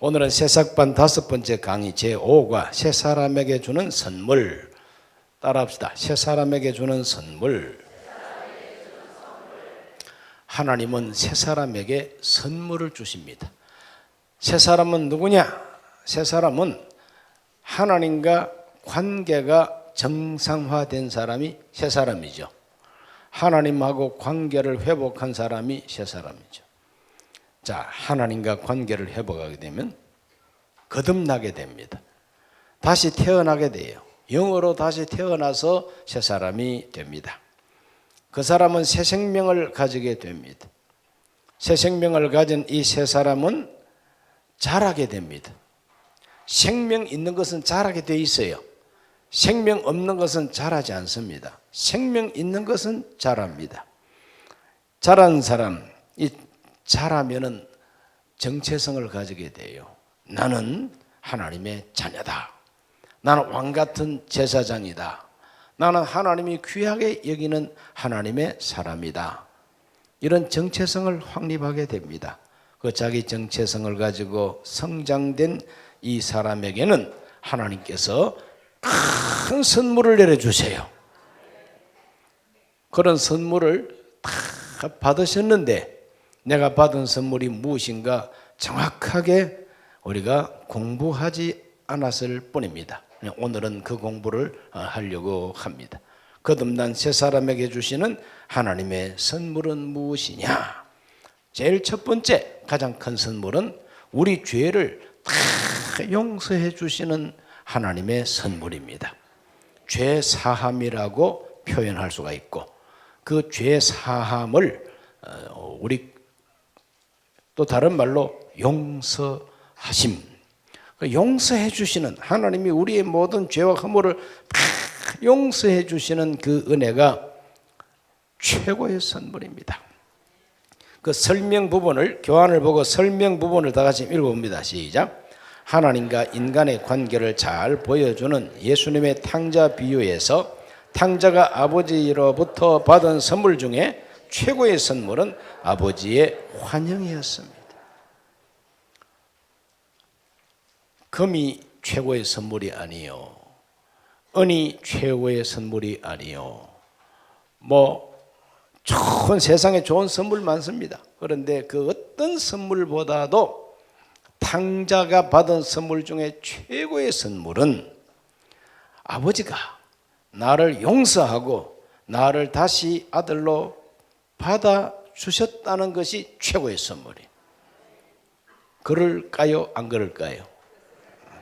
오늘은 새싹반 5번째 강의 제5과 새 사람에게 주는 선물, 따라합시다. 새 사람에게 주는 선물. 하나님은 새 사람에게 선물을 주십니다. 새 사람은 누구냐? 새 사람은 하나님과 관계가 정상화된 사람이 새 사람이죠. 하나님하고 관계를 회복한 사람이 새 사람이죠. 자, 하나님과 관계를 회복하게 되면 거듭나게 됩니다. 다시 태어나게 돼요. 영으로 다시 태어나서 새 사람이 됩니다. 그 사람은 새 생명을 가지게 됩니다. 새 생명을 가진 이 새 사람은 자라게 됩니다. 생명 있는 것은 자라게 돼 있어요. 생명 없는 것은 자라지 않습니다. 생명 있는 것은 자랍니다. 자란 사람, 이 자라면은 정체성을 가지게 돼요. 나는 하나님의 자녀다. 나는 왕같은 제사장이다. 나는 하나님이 귀하게 여기는 하나님의 사람이다. 이런 정체성을 확립하게 됩니다. 그 자기 정체성을 가지고 성장된 이 사람에게는 하나님께서 큰 선물을 내려주세요. 그런 선물을 다 받으셨는데 내가 받은 선물이 무엇인가 정확하게 우리가 공부하지 않았을 뿐입니다. 오늘은 그 공부를 하려고 합니다. 거듭난 새 사람에게 주시는 하나님의 선물은 무엇이냐? 제일 첫 번째 가장 큰 선물은 우리 죄를 다 용서해 주시는 하나님의 선물입니다. 죄 사함이라고 표현할 수가 있고 그 죄 사함을 우리 또 다른 말로 용서하심, 용서해 주시는 하나님이 우리의 모든 죄와 허물을 다 용서해 주시는 그 은혜가 최고의 선물입니다. 그 설명 부분을 교환을 보고 설명 부분을 다 같이 읽어봅니다. 시작. 하나님과 인간의 관계를 잘 보여주는 예수님의 탕자 비유에서 탕자가 아버지로부터 받은 선물 중에 최고의 선물은 아버지의 환영이었습니다. 금이 최고의 선물이 아니요, 은이 최고의 선물이 아니요, 좋은 세상에 좋은 선물 많습니다. 그런데 그 어떤 선물보다도 탕자가 받은 선물 중에 최고의 선물은 아버지가 나를 용서하고 나를 다시 아들로 받아주셨다는 것이 최고의 선물이에요. 그럴까요? 안 그럴까요?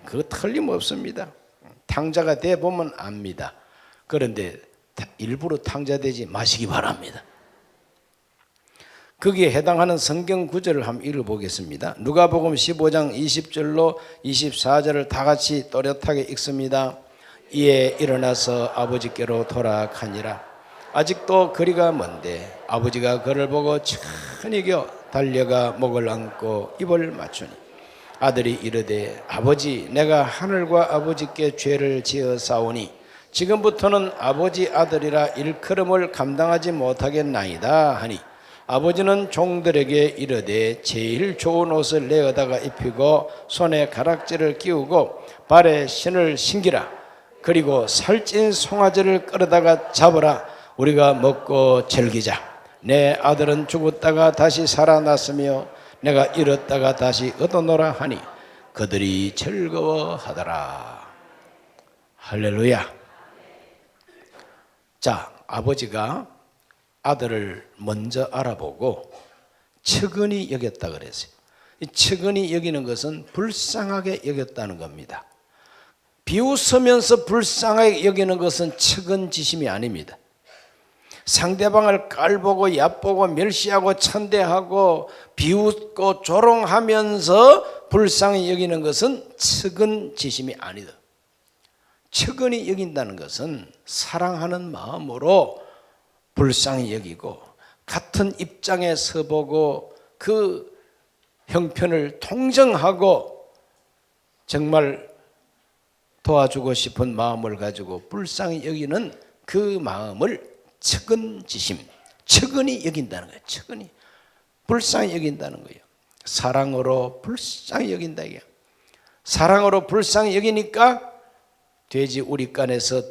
그거 틀림없습니다. 탕자가 돼보면 압니다. 그런데 일부러 탕자되지 마시기 바랍니다. 거기에 해당하는 성경 구절을 한번 읽어보겠습니다. 누가복음 15장 20절로 24절을 다 같이 또렷하게 읽습니다. 이에 일어나서 아버지께로 돌아가니라. 아직도 거리가 먼데 아버지가 그를 보고 천히 겨 달려가 목을 안고 입을 맞추니 아들이 이르되 아버지 내가 하늘과 아버지께 죄를 지어 싸우니 지금부터는 아버지 아들이라 일컬음을 감당하지 못하겠나이다 하니 아버지는 종들에게 이르되 제일 좋은 옷을 내어다가 입히고 손에 가락지를 끼우고 발에 신을 신기라. 그리고 살찐 송아지를 끌어다가 잡으라. 우리가 먹고 즐기자. 내 아들은 죽었다가 다시 살아났으며 내가 잃었다가 다시 얻어노라 하니 그들이 즐거워하더라. 할렐루야. 자, 아버지가 아들을 먼저 알아보고 측은히 여겼다 그랬어요. 이 측은히 여기는 것은 불쌍하게 여겼다는 겁니다. 비웃으면서 불쌍하게 여기는 것은 측은지심이 아닙니다. 상대방을 깔보고 얕보고 멸시하고 천대하고 비웃고 조롱하면서 불쌍히 여기는 것은 측은지심이 아니다. 측은히 여긴다는 것은 사랑하는 마음으로 불쌍히 여기고 같은 입장에 서보고 그 형편을 통정하고 정말 도와주고 싶은 마음을 가지고 불쌍히 여기는 그 마음을 측은지심, 측은히 여긴다는 거예요. 측은히 불쌍히 여긴다는 거예요. 사랑으로 불쌍히 여긴다 이게. 사랑으로 불쌍히 여기니까 돼지 우리간에서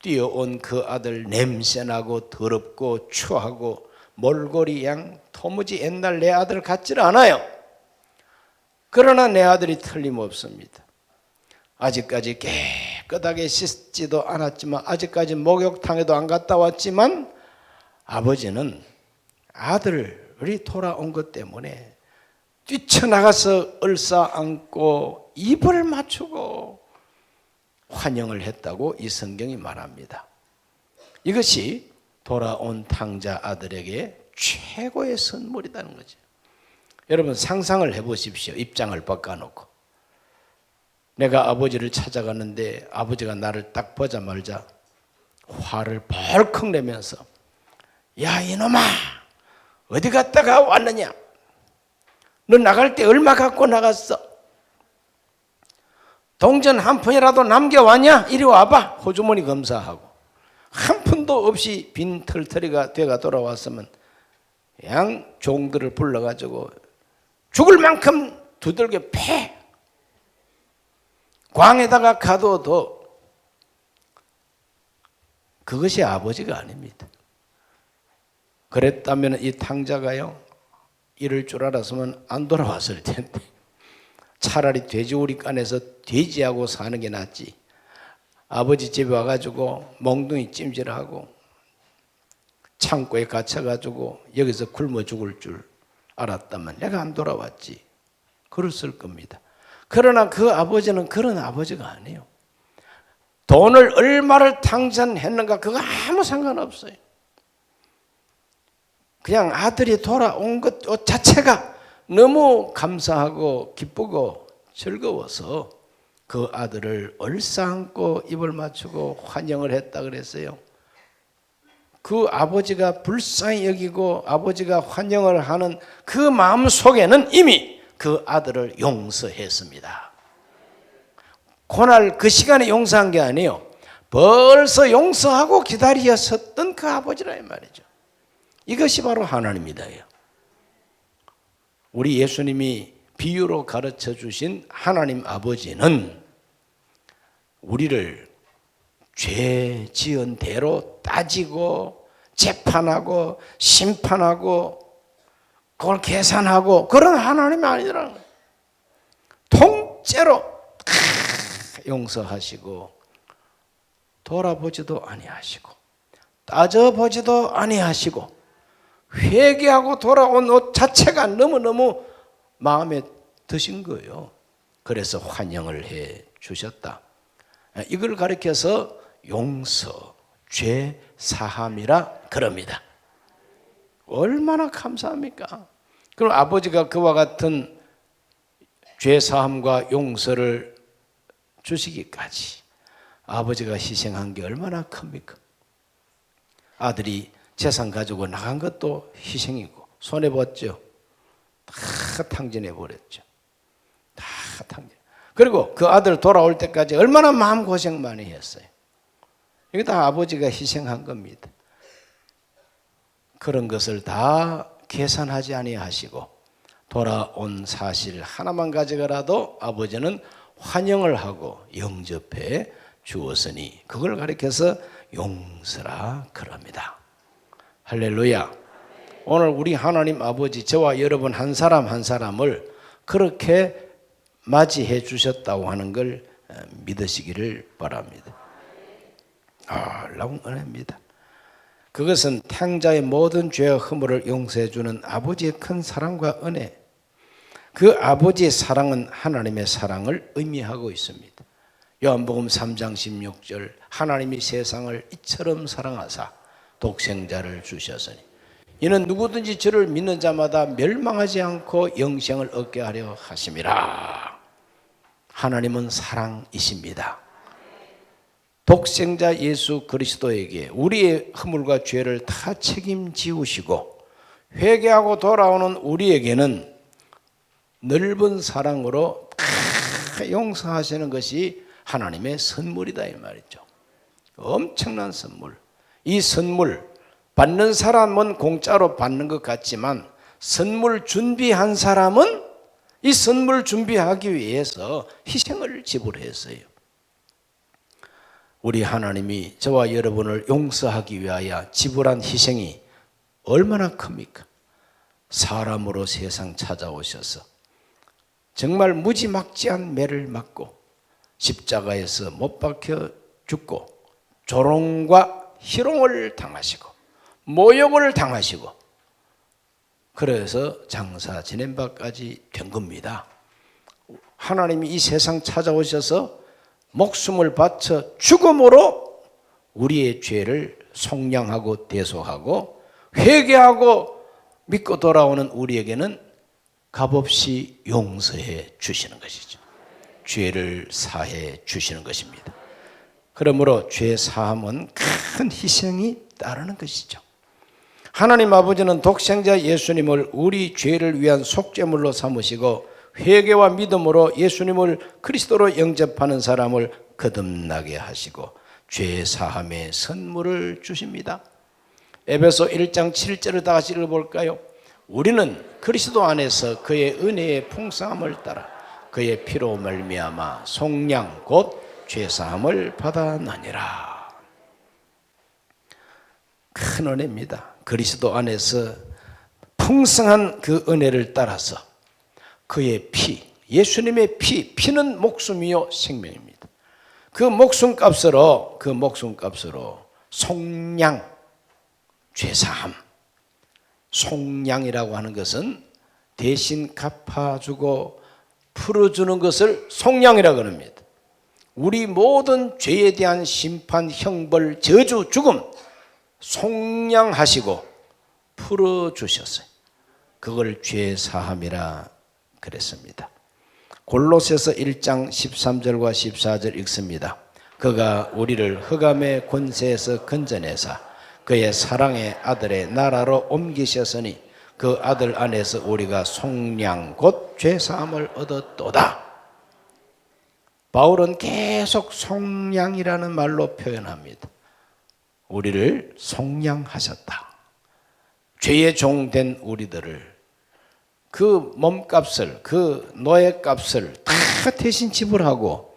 뛰어온 그 아들 냄새나고 더럽고 추하고 몰골이 양 도무지 옛날 내 아들 같지를 않아요. 그러나 내 아들이 틀림없습니다. 아직까지 깨끗하게 씻지도 않았지만, 아직까지 목욕탕에도 안 갔다 왔지만, 아버지는 아들이 돌아온 것 때문에 뛰쳐나가서 얼싸안고 입을 맞추고 환영을 했다고 이 성경이 말합니다. 이것이 돌아온 탕자 아들에게 최고의 선물이라는 거죠. 여러분 상상을 해보십시오. 입장을 바꿔놓고 내가 아버지를 찾아가는데 아버지가 나를 딱 보자마자 화를 벌컥 내면서 야 이놈아 어디 갔다가 왔느냐, 너 나갈 때 얼마 갖고 나갔어, 동전 한 푼이라도 남겨왔냐, 이리 와봐. 호주머니 검사하고 한 푼도 없이 빈 털터리가 돼가 돌아왔으면 양 종들을 불러가지고 죽을 만큼 두들겨 패, 광에다가 가둬도. 그것이 아버지가 아닙니다. 그랬다면 이 탕자가요 이럴 줄 알았으면 안 돌아왔을 텐데 차라리 돼지우리간에서 돼지하고 사는 게 낫지. 아버지 집에 와가지고 몽둥이 찜질하고 창고에 갇혀가지고 여기서 굶어 죽을 줄 알았다면 내가 안 돌아왔지, 그랬을 겁니다. 그러나 그 아버지는 그런 아버지가 아니에요. 돈을 얼마를 탕진했는가 그거 아무 상관없어요. 그냥 아들이 돌아온 것 자체가 너무 감사하고 기쁘고 즐거워서 그 아들을 얼싸안고 입을 맞추고 환영을 했다 그랬어요. 그 아버지가 불쌍히 여기고 아버지가 환영을 하는 그 마음 속에는 이미 그 아들을 용서했습니다. 그날 그 시간에 용서한 게 아니에요. 벌써 용서하고 기다렸었던 그 아버지라 이 말이죠. 이것이 바로 하나님이다요. 우리 예수님이 비유로 가르쳐 주신 하나님 아버지는 우리를 죄 지은 대로 따지고 재판하고 심판하고 그걸 계산하고 그런 하나님이 아니라는 거예요. 통째로 용서하시고 돌아보지도 아니하시고 따져보지도 아니하시고 회개하고 돌아온 옷 자체가 너무너무 마음에 드신 거예요. 그래서 환영을 해 주셨다. 이걸 가리켜서 용서, 죄 사함이라 그럽니다. 얼마나 감사합니까? 그럼 아버지가 그와 같은 죄 사함과 용서를 주시기까지 아버지가 희생한 게 얼마나 큽니까? 아들이 재산 가지고 나간 것도 희생이고 손해봤죠. 다 탕진해 버렸죠. 다 탕진. 그리고 그 아들 돌아올 때까지 얼마나 마음고생 많이 했어요. 이게 다 아버지가 희생한 겁니다. 그런 것을 다 계산하지 아니하시고 돌아온 사실 하나만 가져가라도 아버지는 환영을 하고 영접해 주었으니 그걸 가리켜서 용서라 그럽니다. 할렐루야. 오늘 우리 하나님 아버지 저와 여러분 한 사람 한 사람을 그렇게 맞이해 주셨다고 하는 걸 믿으시기를 바랍니다. 놀라운 은혜입니다. 그것은 탕자의 모든 죄와 허물을 용서해 주는 아버지의 큰 사랑과 은혜, 그 아버지의 사랑은 하나님의 사랑을 의미하고 있습니다. 요한복음 3장 16절 하나님이 세상을 이처럼 사랑하사 독생자를 주셨으니 이는 누구든지 저를 믿는 자마다 멸망하지 않고 영생을 얻게 하려 하심이라. 하나님은 사랑이십니다. 독생자 예수 그리스도에게 우리의 허물과 죄를 다 책임지우시고 회개하고 돌아오는 우리에게는 넓은 사랑으로 다 용서하시는 것이 하나님의 선물이다 이 말이죠. 엄청난 선물. 이 선물 받는 사람은 공짜로 받는 것 같지만 선물 준비한 사람은 이 선물 준비하기 위해서 희생을 지불했어요. 우리 하나님이 저와 여러분을 용서하기 위하여 지불한 희생이 얼마나 큽니까? 사람으로 세상 찾아오셔서 정말 무지막지한 매를 맞고 십자가에서 못 박혀 죽고 조롱과 희롱을 당하시고 모욕을 당하시고 그래서 장사 지낸 바까지 된 겁니다. 하나님이 이 세상 찾아오셔서 목숨을 바쳐 죽음으로 우리의 죄를 속량하고 대속하고 회개하고 믿고 돌아오는 우리에게는 값없이 용서해 주시는 것이죠. 죄를 사해 주시는 것입니다. 그러므로 죄 사함은 큰 희생이 따르는 것이죠. 하나님 아버지는 독생자 예수님을 우리 죄를 위한 속죄물로 삼으시고 회개와 믿음으로 예수님을 그리스도로 영접하는 사람을 거듭나게 하시고 죄 사함의 선물을 주십니다. 에베소 1장 7절을 다 같이 읽어볼까요? 우리는 그리스도 안에서 그의 은혜의 풍성함을 따라 그의 피로 말미암아 속량 곧 죄 사함을 받아나니라. 큰 은혜입니다. 그리스도 안에서 풍성한 그 은혜를 따라서 그의 피, 예수님의 피는 목숨이요 생명입니다. 그 목숨값으로 속량, 죄사함. 속량이라고 하는 것은 대신 갚아주고 풀어주는 것을 속량이라고 합니다. 우리 모든 죄에 대한 심판, 형벌, 저주, 죽음 속량하시고 풀어주셨어요. 그걸 죄사함이라 그랬습니다. 골로새서 1장 13절과 14절 읽습니다. 그가 우리를 흑암의 권세에서 건져내사 그의 사랑의 아들의 나라로 옮기셨으니 그 아들 안에서 우리가 속량 곧 죄사함을 얻었도다. 바울은 계속 속량이라는 말로 표현합니다. 우리를 속량하셨다. 죄의 종 된 우리들을 그 몸값을, 그 노예값을 다 대신 지불하고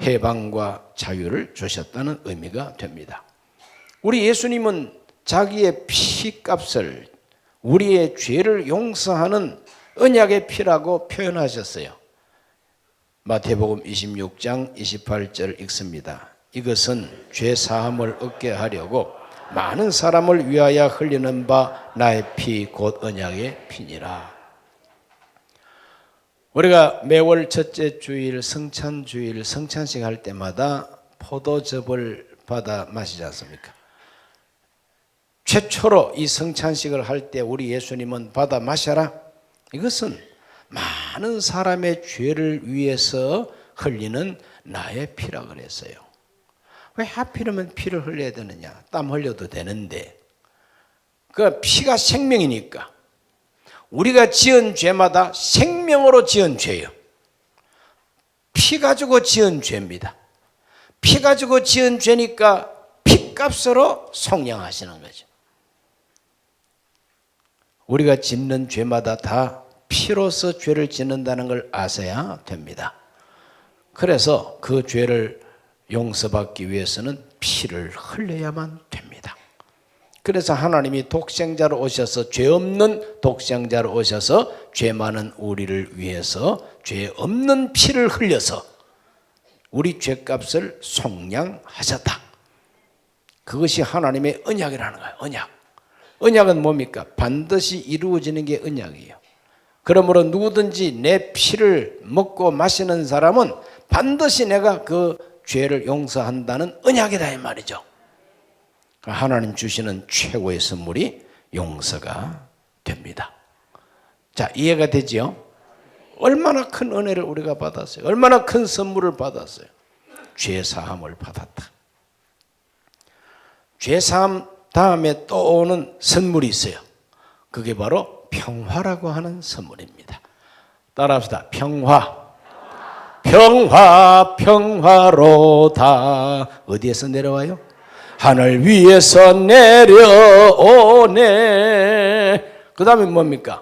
해방과 자유를 주셨다는 의미가 됩니다. 우리 예수님은 자기의 피값을 우리의 죄를 용서하는 언약의 피라고 표현하셨어요. 마태복음 26장 28절 읽습니다. 이것은 죄 사함을 얻게 하려고 많은 사람을 위하여 흘리는 바 나의 피 곧 언약의 피니라. 우리가 매월 첫째 주일 성찬주일 성찬식 할 때마다 포도즙을 받아 마시지 않습니까? 최초로 이 성찬식을 할 때 우리 예수님은 받아 마셔라. 이것은 많은 사람의 죄를 위해서 흘리는 나의 피라 그랬어요. 왜 하필이면 피를 흘려야 되느냐? 땀 흘려도 되는데. 그 피가 생명이니까. 우리가 지은 죄마다 생명으로 지은 죄예요. 피 가지고 지은 죄입니다. 피 가지고 지은 죄니까 피값으로 속량하시는 거죠. 우리가 짓는 죄마다 다 피로서 죄를 짓는다는 걸 아셔야 됩니다. 그래서 그 죄를 용서받기 위해서는 피를 흘려야만 됩니다. 그래서 하나님이 독생자로 오셔서 죄 없는 독생자로 오셔서 죄 많은 우리를 위해서 죄 없는 피를 흘려서 우리 죄값을 속량하셨다. 그것이 하나님의 언약이라는 거예요. 언약. 언약은 뭡니까? 반드시 이루어지는 게 언약이에요. 그러므로 누구든지 내 피를 먹고 마시는 사람은 반드시 내가 그 죄를 용서한다는 언약이다 이 말이죠. 하나님 주시는 최고의 선물이 용서가 됩니다. 자, 이해가 되죠? 얼마나 큰 은혜를 우리가 받았어요. 얼마나 큰 선물을 받았어요. 죄 사함을 받았다. 죄 사함 다음에 또 오는 선물이 있어요. 그게 바로 평화라고 하는 선물입니다. 따라합시다. 평화. 평화, 평화로다. 어디에서 내려와요? 하늘 위에서 내려오네. 그 다음에 뭡니까?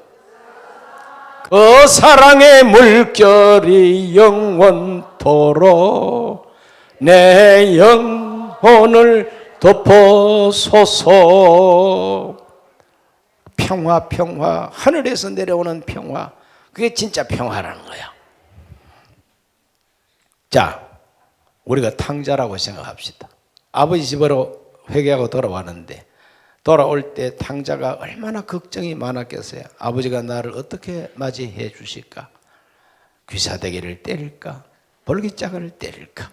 그 사랑의 물결이 영원토록 내 영혼을 덮어소서. 평화, 평화, 하늘에서 내려오는 평화, 그게 진짜 평화라는 거야. 자, 우리가 탕자라고 생각합시다. 아버지 집으로 회개하고 돌아왔는데 돌아올 때 탕자가 얼마나 걱정이 많았겠어요. 아버지가 나를 어떻게 맞이해 주실까? 귀사대기를 때릴까? 볼기짝을 때릴까?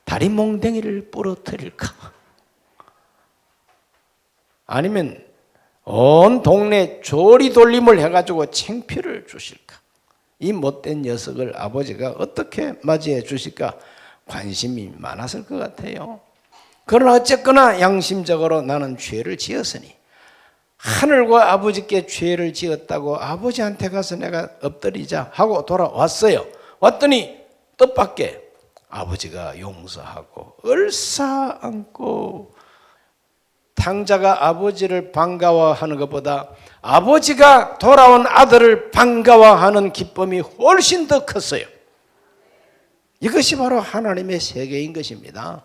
다리 몽댕이를 부러뜨릴까? 아니면 온 동네 조리돌림을 해가지고 창피를 주실까? 이 못된 녀석을 아버지가 어떻게 맞이해 주실까? 관심이 많았을 것 같아요. 그러나 어쨌거나 양심적으로 나는 죄를 지었으니 하늘과 아버지께 죄를 지었다고 아버지한테 가서 내가 엎드리자 하고 돌아왔어요. 왔더니 뜻밖의 아버지가 용서하고 얼싸안고, 탕자가 아버지를 반가워하는 것보다 아버지가 돌아온 아들을 반가워하는 기쁨이 훨씬 더 컸어요. 이것이 바로 하나님의 세계인 것입니다.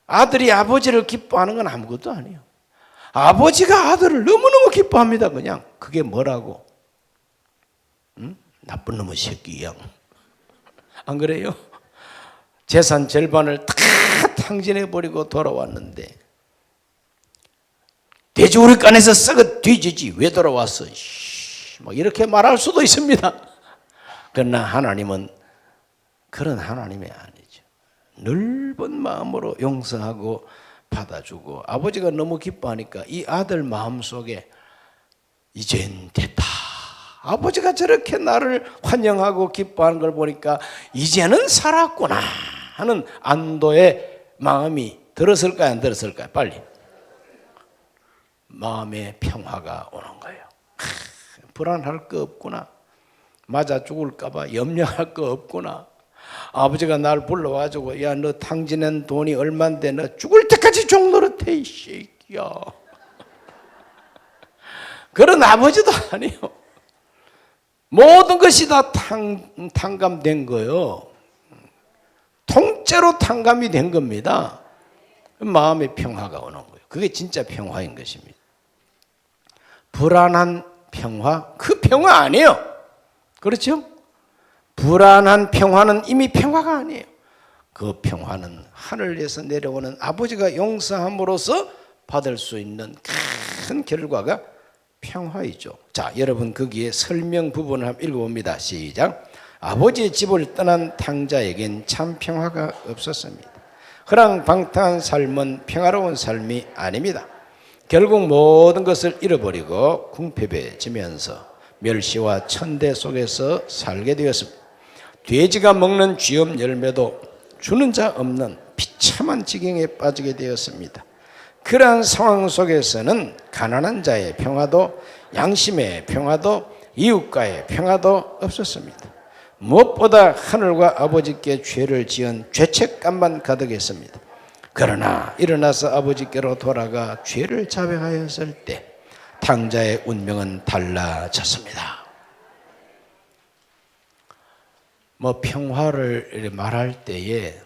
아들이 아버지를 기뻐하는 건 아무것도 아니에요. 아버지가 아들을 너무너무 기뻐합니다. 그냥 그게 뭐라고? 응? 나쁜 놈의 새끼야. 안 그래요? 재산 절반을 다 탕진해버리고 돌아왔는데 돼지우리간에서 썩어 뒤지지 왜 돌아왔어? 뭐 이렇게 말할 수도 있습니다. 그러나 하나님은 그런 하나님이 아니죠. 넓은 마음으로 용서하고 받아주고, 아버지가 너무 기뻐하니까 이 아들 마음속에 이젠 됐다, 아버지가 저렇게 나를 환영하고 기뻐하는 걸 보니까 이제는 살았구나 하는 안도의 마음이 들었을까요? 안 들었을까요? 빨리. 마음의 평화가 오는 거예요. 불안할 거 없구나, 맞아 죽을까 봐 염려할 거 없구나. 아버지가 날 불러가지고 야, 너 탕진한 돈이 얼만데 너 죽을 때까지 종 노릇해 이 새끼야. 그런 아버지도 아니에요. 모든 것이 다 탕감된 거예요. 통째로 탕감이 된 겁니다. 마음의 평화가 오는 거예요. 그게 진짜 평화인 것입니다. 불안한 평화, 그 평화 아니에요. 그렇죠? 불안한 평화는 이미 평화가 아니에요. 그 평화는 하늘에서 내려오는 아버지가 용서함으로써 받을 수 있는 큰 결과가 평화이죠. 자, 여러분 거기에 설명 부분을 한번 읽어봅니다. 시작. 아버지의 집을 떠난 탕자에겐 참 평화가 없었습니다. 허랑방탕한 삶은 평화로운 삶이 아닙니다. 결국 모든 것을 잃어버리고 궁핍해지면서 멸시와 천대 속에서 살게 되었습니다. 돼지가 먹는 쥐엄 열매도 주는 자 없는 비참한 지경에 빠지게 되었습니다. 그러한 상황 속에서는 가난한 자의 평화도, 양심의 평화도, 이웃과의 평화도 없었습니다. 무엇보다 하늘과 아버지께 죄를 지은 죄책감만 가득했습니다. 그러나 일어나서 아버지께로 돌아가 죄를 자백하였을 때 탕자의 운명은 달라졌습니다. 평화를 말할 때에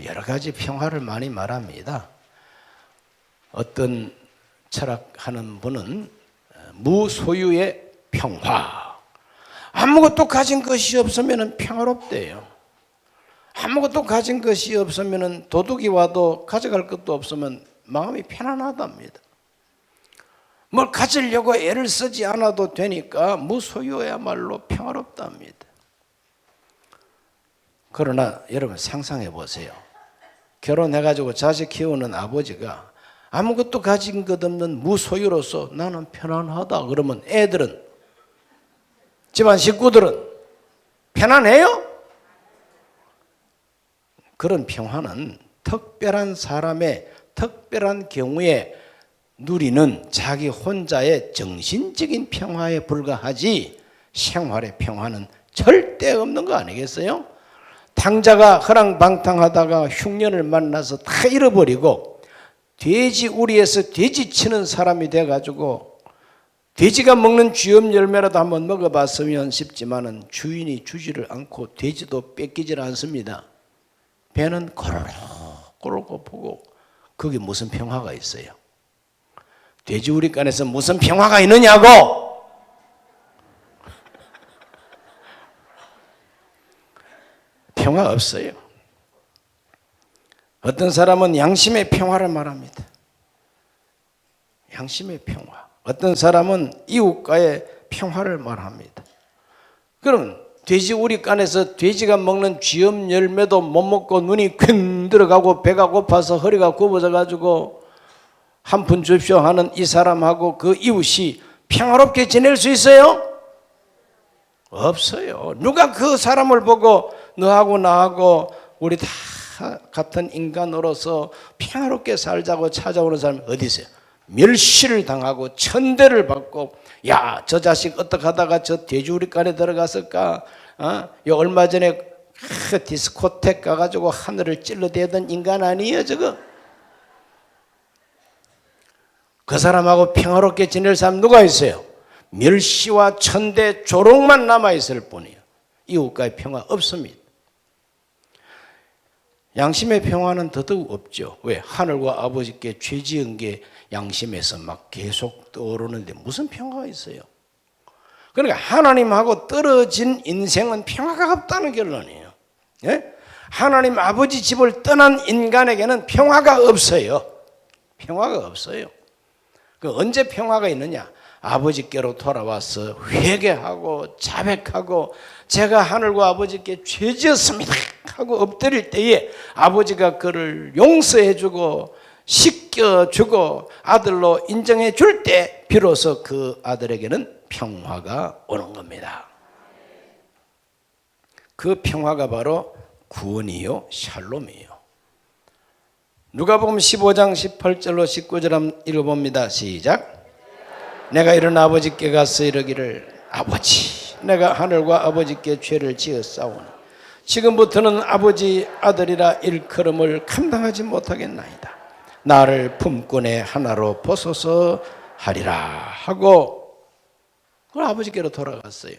여러 가지 평화를 많이 말합니다. 어떤 철학하는 분은 무소유의 평화, 아무것도 가진 것이 없으면 평화롭대요. 아무것도 가진 것이 없으면 도둑이 와도 가져갈 것도 없으면 마음이 편안하답니다. 뭘 가지려고 애를 쓰지 않아도 되니까 무소유야말로 평화롭답니다. 그러나 여러분 상상해 보세요. 결혼해가지고 자식 키우는 아버지가 아무것도 가진 것 없는 무소유로서 나는 편안하다 그러면 애들은, 집안 식구들은 편안해요? 그런 평화는 특별한 사람의 특별한 경우에 누리는 자기 혼자의 정신적인 평화에 불과하지 생활의 평화는 절대 없는 거 아니겠어요? 탕자가 허랑방탕하다가 흉년을 만나서 다 잃어버리고 돼지 우리에서 돼지 치는 사람이 돼가지고 돼지가 먹는 쥐염 열매라도 한번 먹어봤으면 싶지만은 주인이 주지를 않고 돼지도 뺏기질 않습니다. 배는 꼬르륵 고프고 거기 무슨 평화가 있어요? 돼지우리간에서 무슨 평화가 있느냐고! 평화 없어요. 어떤 사람은 양심의 평화를 말합니다. 양심의 평화. 어떤 사람은 이웃과의 평화를 말합니다. 그럼 돼지우리간에서 돼지가 먹는 쥐염 열매도 못 먹고 눈이 퀭 들어가고 배가 고파서 허리가 굽어져 가지고 한 푼 줍쇼 하는 이 사람하고 그 이웃이 평화롭게 지낼 수 있어요? 없어요. 누가 그 사람을 보고 너하고 나하고 우리 다 같은 인간으로서 평화롭게 살자고 찾아오는 사람이 어디 있어요? 멸시를 당하고 천대를 받고, 야, 저 자식 어떻게 하다가 저 돼지우리간에 들어갔을까? 얼마 전에 디스코텍 가가지고 하늘을 찔러대던 인간 아니에요 저거? 그 사람하고 평화롭게 지낼 사람 누가 있어요? 멸시와 천대 조롱만 남아있을 뿐이에요. 이웃과의 평화 없습니다. 양심의 평화는 더더욱 없죠. 왜? 하늘과 아버지께 죄 지은 게 양심에서 막 계속 떠오르는데 무슨 평화가 있어요? 그러니까 하나님하고 떨어진 인생은 평화가 없다는 결론이에요. 예? 하나님 아버지 집을 떠난 인간에게는 평화가 없어요. 평화가 없어요. 그 언제 평화가 있느냐? 아버지께로 돌아와서 회개하고 자백하고 제가 하늘과 아버지께 죄 지었습니다 하고 엎드릴 때에 아버지가 그를 용서해 주고 씻겨주고 아들로 인정해 줄 때 비로소 그 아들에게는 평화가 오는 겁니다. 그 평화가 바로 구원이요 샬롬이요. 누가복음 15장 18절로 19절 한번 읽어봅니다. 시작. 내가 이런 아버지께 가서 이르기를 아버지 내가 하늘과 아버지께 죄를 지었사오니 지금부터는 아버지 아들이라 일컬음을 감당하지 못하겠나이다. 나를 품꾼의 하나로 보소서 하리라 하고 그 아버지께로 돌아갔어요.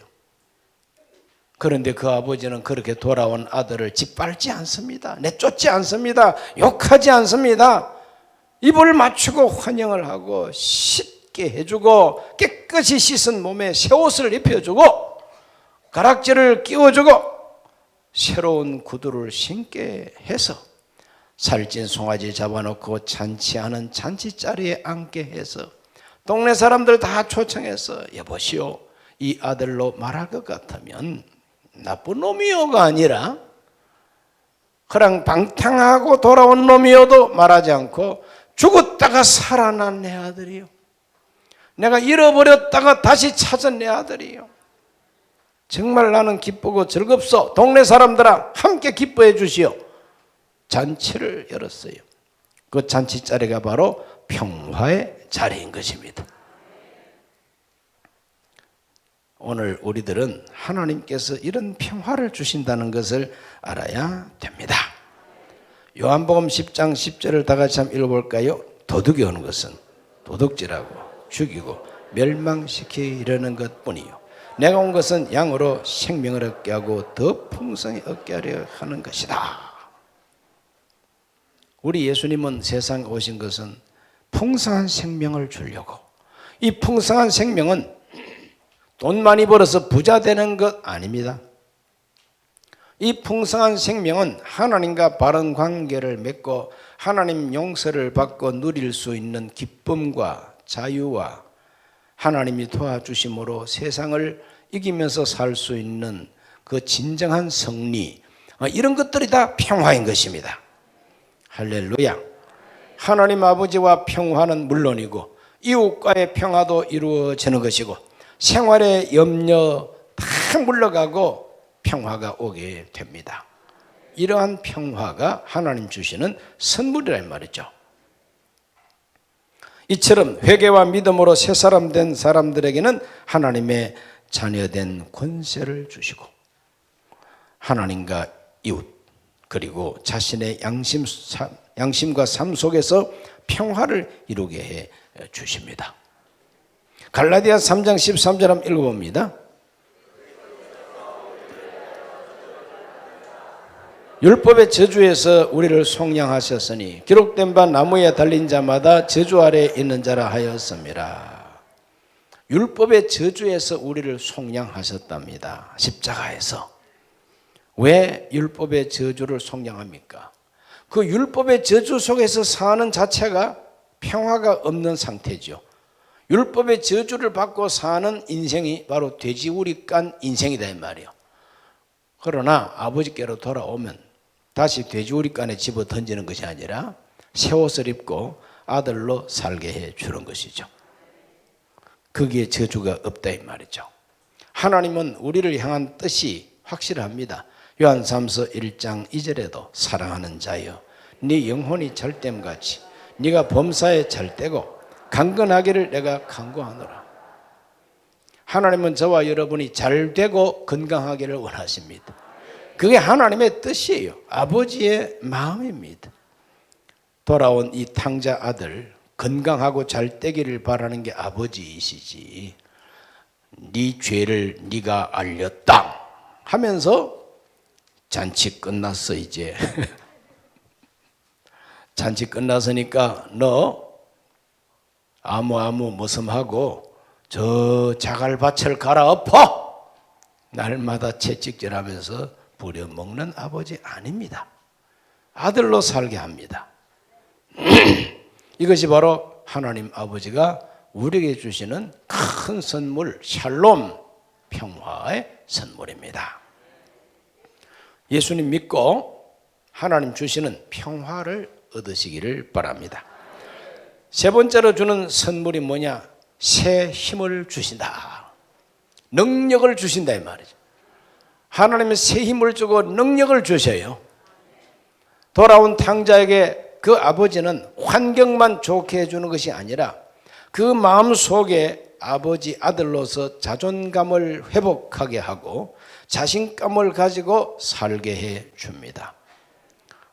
그런데 그 아버지는 그렇게 돌아온 아들을 짓밟지 않습니다. 내쫓지 않습니다. 욕하지 않습니다. 입을 맞추고 환영을 하고 씻게 해주고 깨끗이 씻은 몸에 새 옷을 입혀주고 가락지를 끼워주고 새로운 구두를 신게 해서 살찐 송아지 잡아놓고 잔치하는 잔치자리에 앉게 해서 동네 사람들 다 초청해서 여보시오 이 아들로 말할 것 같으면 나쁜 놈이요가 아니라 그냥 방탕하고 돌아온 놈이어도 말하지 않고 죽었다가 살아난 내 아들이요. 내가 잃어버렸다가 다시 찾은 내 아들이요. 정말 나는 기쁘고 즐겁소. 동네 사람들아 함께 기뻐해 주시오. 잔치를 열었어요. 그 잔치 자리가 바로 평화의 자리인 것입니다. 오늘 우리들은 하나님께서 이런 평화를 주신다는 것을 알아야 됩니다. 요한복음 10장 10절을 다 같이 한번 읽어볼까요? 도둑이 오는 것은 도둑질하고 죽이고 멸망시키려는 것뿐이요 내가 온 것은 양으로 생명을 얻게 하고 더 풍성히 얻게 하려 하는 것이다. 우리 예수님은 세상에 오신 것은 풍성한 생명을 주려고. 이 풍성한 생명은 돈 많이 벌어서 부자 되는 것 아닙니다. 이 풍성한 생명은 하나님과 바른 관계를 맺고 하나님 용서를 받고 누릴 수 있는 기쁨과 자유와 하나님이 도와주심으로 세상을 이기면서 살 수 있는 그 진정한 승리, 이런 것들이 다 평화인 것입니다. 할렐루야. 하나님 아버지와 평화는 물론이고 이웃과의 평화도 이루어지는 것이고 생활의 염려 다 물러가고 평화가 오게 됩니다. 이러한 평화가 하나님 주시는 선물이란 말이죠. 이처럼 회개와 믿음으로 새 사람 된 사람들에게는 하나님의 자녀된 권세를 주시고 하나님과 이웃 그리고 자신의 양심과 삶 속에서 평화를 이루게 해 주십니다. 갈라디아 3장 13절 한번 읽어봅니다. 율법의 저주에서 우리를 속량하셨으니 기록된 바 나무에 달린 자마다 저주 아래 있는 자라 하였습니다. 율법의 저주에서 우리를 속량하셨답니다. 십자가에서. 왜 율법의 저주를 속량합니까? 그 율법의 저주 속에서 사는 자체가 평화가 없는 상태죠. 율법의 저주를 받고 사는 인생이 바로 돼지우리 깐 인생이다 이 말이에요. 그러나 아버지께로 돌아오면 다시 돼지우리 깐에 집어 던지는 것이 아니라 새 옷을 입고 아들로 살게 해 주는 것이죠. 거기에 저주가 없다 이 말이죠. 하나님은 우리를 향한 뜻이 확실합니다. 요한 3서 1장 2절에도 사랑하는 자여 네 영혼이 잘됨같이 네가 범사에 잘되고 강건하기를 내가 간구하노라. 하나님은 저와 여러분이 잘되고 건강하기를 원하십니다. 그게 하나님의 뜻이에요. 아버지의 마음입니다. 돌아온 이 탕자 아들 건강하고 잘되기를 바라는 게 아버지이시지, 네 죄를 네가 알렸다 하면서 잔치 끝났어 이제 잔치 끝났으니까 너 아무 머슴하고 저 자갈밭을 갈아엎어 날마다 채찍질하면서 부려먹는 아버지 아닙니다. 아들로 살게 합니다. 이것이 바로 하나님 아버지가 우리에게 주시는 큰 선물, 샬롬, 평화의 선물입니다. 예수님 믿고 하나님 주시는 평화를 얻으시기를 바랍니다. 세 번째로 주는 선물이 뭐냐? 새 힘을 주신다. 능력을 주신다 이 말이죠. 하나님은 새 힘을 주고 능력을 주셔요. 돌아온 탕자에게 그 아버지는 환경만 좋게 해주는 것이 아니라 그 마음 속에 아버지 아들로서 자존감을 회복하게 하고 자신감을 가지고 살게 해 줍니다.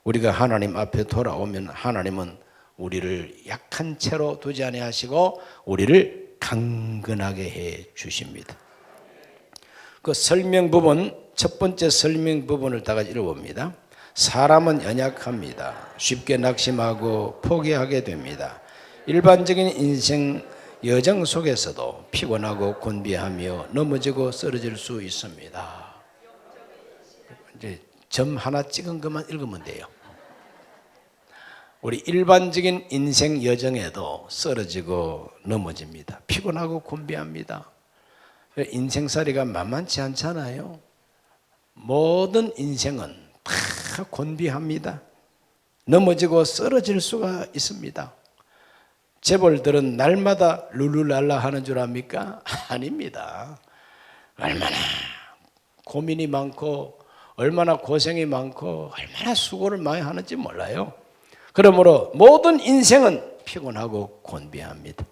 우리가 하나님 앞에 돌아오면 하나님은 우리를 약한 채로 두지 아니하시고 우리를 강건하게 해 주십니다. 그 설명 부분, 첫 번째 설명 부분을 다 같이 읽어봅니다. 사람은 연약합니다. 쉽게 낙심하고 포기하게 됩니다. 일반적인 인생 여정 속에서도 피곤하고 곤비하며 넘어지고 쓰러질 수 있습니다. 이제 점 하나 찍은 것만 읽으면 돼요. 우리 일반적인 인생 여정에도 쓰러지고 넘어집니다. 피곤하고 곤비합니다. 인생살이가 만만치 않잖아요. 모든 인생은 다 곤비합니다. 넘어지고 쓰러질 수가 있습니다. 재벌들은 날마다 룰루랄라 하는 줄 압니까? 아닙니다. 얼마나 고민이 많고 얼마나 고생이 많고 얼마나 수고를 많이 하는지 몰라요. 그러므로 모든 인생은 피곤하고 곤비합니다.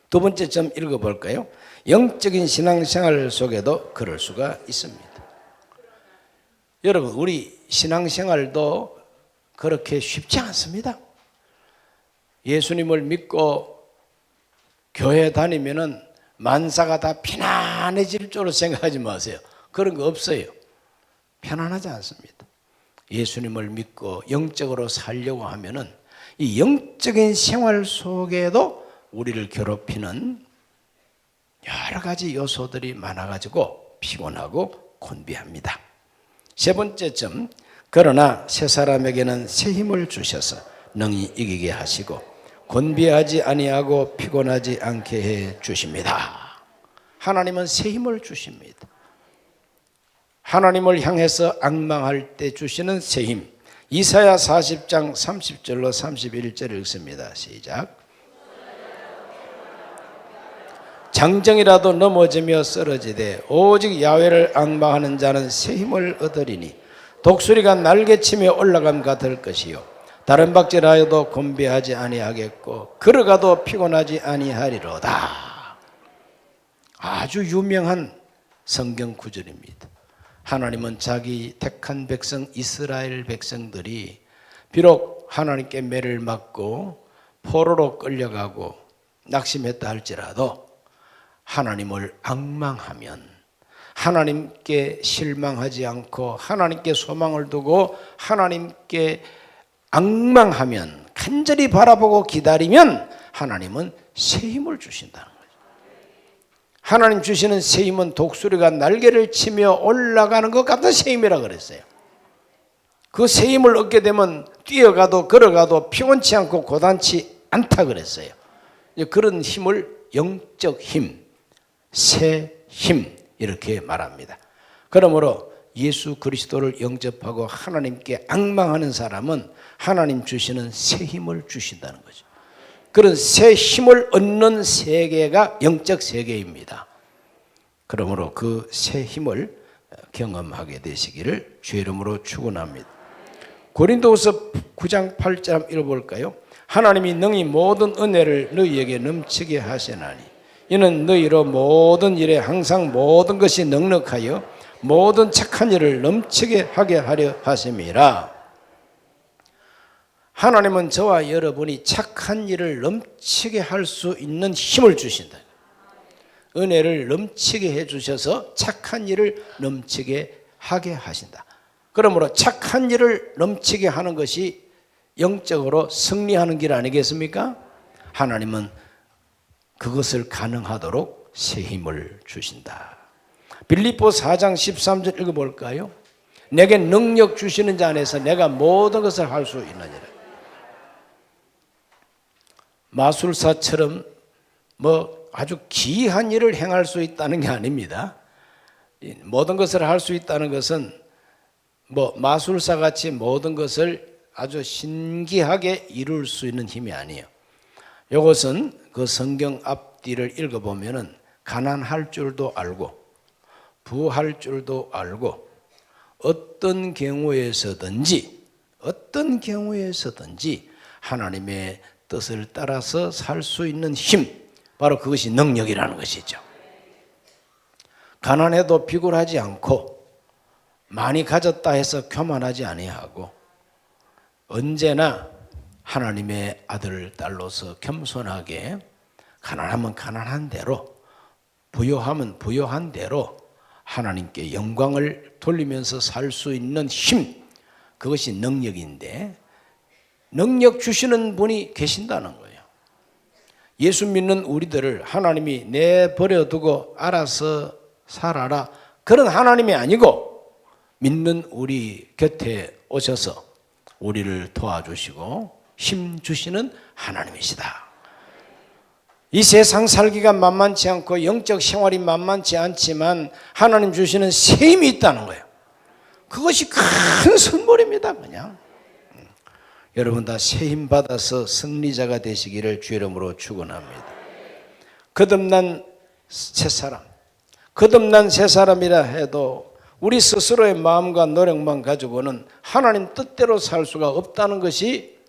두 번째 점 읽어볼까요? 영적인 신앙생활 속에도 그럴 수가 있습니다. 여러분, 우리 신앙생활도 그렇게 쉽지 않습니다. 예수님을 믿고 교회 다니면은 만사가 다 편안해질 줄로 생각하지 마세요. 그런 거 없어요. 편안하지 않습니다. 예수님을 믿고 영적으로 살려고 하면은 이 영적인 생활 속에도 우리를 괴롭히는 여러 가지 요소들이 많아가지고 피곤하고 곤비합니다. 세 번째 점, 그러나 새 사람에게는 새 힘을 주셔서 능히 이기게 하시고 곤비하지 아니하고 피곤하지 않게 해 주십니다. 하나님은 새 힘을 주십니다. 하나님을 향해서 앙망할 때 주시는 새 힘. 이사야 40장 30절로 31절을 읽습니다. 시작. 장정이라도 넘어지며 쓰러지되 오직 야훼를 앙망하는 자는 새 힘을 얻으리니 독수리가 날개치며 올라감과 될 것이요 다른 박질하여도 곤비하지 아니하겠고 걸어가도 피곤하지 아니하리로다. 아주 유명한 성경 구절입니다. 하나님은 자기 택한 백성 이스라엘 백성들이 비록 하나님께 매를 맞고 포로로 끌려가고 낙심했다 할지라도 하나님을 앙망하면, 하나님께 실망하지 않고 하나님께 소망을 두고 하나님께 앙망하면, 간절히 바라보고 기다리면 하나님은 새 힘을 주신다는 거예요. 하나님 주시는 새 힘은 독수리가 날개를 치며 올라가는 것 같은 새 힘이라 그랬어요. 그 새 힘을 얻게 되면 뛰어가도 걸어가도 피곤치 않고 고단치 않다 그랬어요. 그런 힘을 영적 힘, 새 힘 이렇게 말합니다. 그러므로 예수 그리스도를 영접하고 하나님께 앙망하는 사람은 하나님 주시는 새 힘을 주신다는 거죠. 그런 새 힘을 얻는 세계가 영적 세계입니다. 그러므로 그 새 힘을 경험하게 되시기를 주의 이름으로 축원합니다. 고린도후서 9장 8절 한번 읽어볼까요? 하나님이 능히 모든 은혜를 너희에게 넘치게 하시나니 이는 너희로 모든 일에 항상 모든 것이 넉넉하여 모든 착한 일을 넘치게 하게 하려 하심이라. 하나님은 저와 여러분이 착한 일을 넘치게 할 수 있는 힘을 주신다. 은혜를 넘치게 해주셔서 착한 일을 넘치게 하게 하신다. 그러므로 착한 일을 넘치게 하는 것이 영적으로 승리하는 길 아니겠습니까? 하나님은 그것을 가능하도록 새 힘을 주신다. 빌립보 4장 13절 읽어볼까요? 내게 능력 주시는 자 안에서 내가 모든 것을 할 수 있느니라. 마술사처럼 아주 기이한 일을 행할 수 있다는 게 아닙니다. 모든 것을 할 수 있다는 것은 마술사같이 모든 것을 아주 신기하게 이룰 수 있는 힘이 아니에요. 이것은 그 성경 앞뒤를 읽어보면 가난할 줄도 알고 부할 줄도 알고 어떤 경우에서든지 하나님의 뜻을 따라서 살 수 있는 힘, 바로 그것이 능력이라는 것이죠. 가난해도 비굴하지 않고 많이 가졌다 해서 교만하지 아니하고 언제나 하나님의 아들 딸로서 겸손하게 가난하면 가난한 대로 부요하면 부요한 대로 하나님께 영광을 돌리면서 살 수 있는 힘, 그것이 능력인데 능력 주시는 분이 계신다는 거예요. 예수 믿는 우리들을 하나님이 내버려두고 알아서 살아라 그런 하나님이 아니고 믿는 우리 곁에 오셔서 우리를 도와주시고 힘 주시는 하나님이시다. 이 세상 살기가 만만치 않고 영적 생활이 만만치 않지만 하나님 주시는 새 힘이 있다는 거예요. 그것이 큰 선물입니다. 그냥 여러분 다 새 힘 받아서 승리자가 되시기를 주의 이름으로 축원합니다. 거듭난 새 사람이라 해도 우리 스스로의 마음과 노력만 가지고는 하나님 뜻대로 살 수가 없다는 것이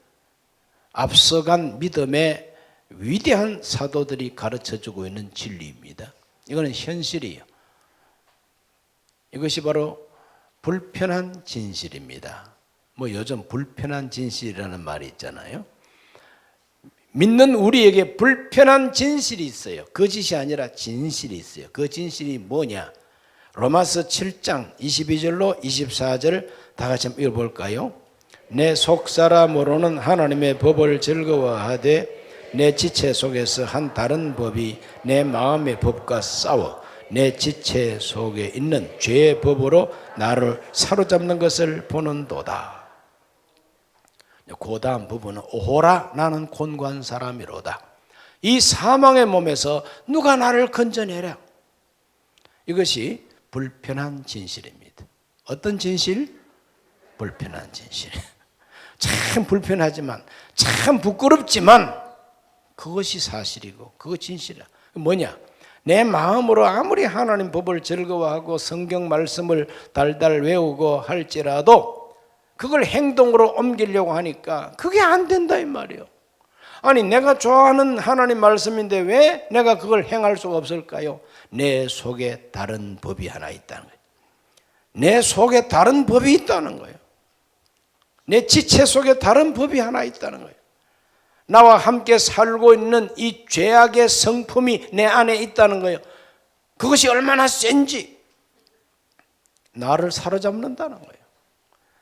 앞서간 믿음의 위대한 사도들이 가르쳐주고 있는 진리입니다. 이거는 현실이에요. 이것이 바로 불편한 진실입니다. 요즘 불편한 진실이라는 말이 있잖아요. 믿는 우리에게 불편한 진실이 있어요. 거짓이 아니라 진실이 있어요. 그 진실이 뭐냐? 로마서 7장 22절로 24절 다 같이 한번 읽어볼까요? 내 속사람으로는 하나님의 법을 즐거워하되 내 지체 속에서 한 다른 법이 내 마음의 법과 싸워 내 지체 속에 있는 죄의 법으로 나를 사로잡는 것을 보는도다. 그 다음 부분은 오호라 나는 곤고한 사람이로다. 이 사망의 몸에서 누가 나를 건져내랴. 이것이 불편한 진실입니다. 어떤 진실? 불편한 진실. 참 불편하지만 참 부끄럽지만 그것이 사실이고 그거 진실이야. 뭐냐? 내 마음으로 아무리 하나님 법을 즐거워하고 성경 말씀을 달달 외우고 할지라도 그걸 행동으로 옮기려고 하니까 그게 안 된다 이 말이에요. 아니 내가 좋아하는 하나님 말씀인데 왜 내가 그걸 행할 수가 없을까요? 내 속에 다른 법이 하나 있다는 거예요. 내 속에 다른 법이 있다는 거예요. 내 지체 속에 다른 법이 하나 있다는 거예요. 나와 함께 살고 있는 이 죄악의 성품이 내 안에 있다는 거예요. 그것이 얼마나 센지 나를 사로잡는다는 거예요.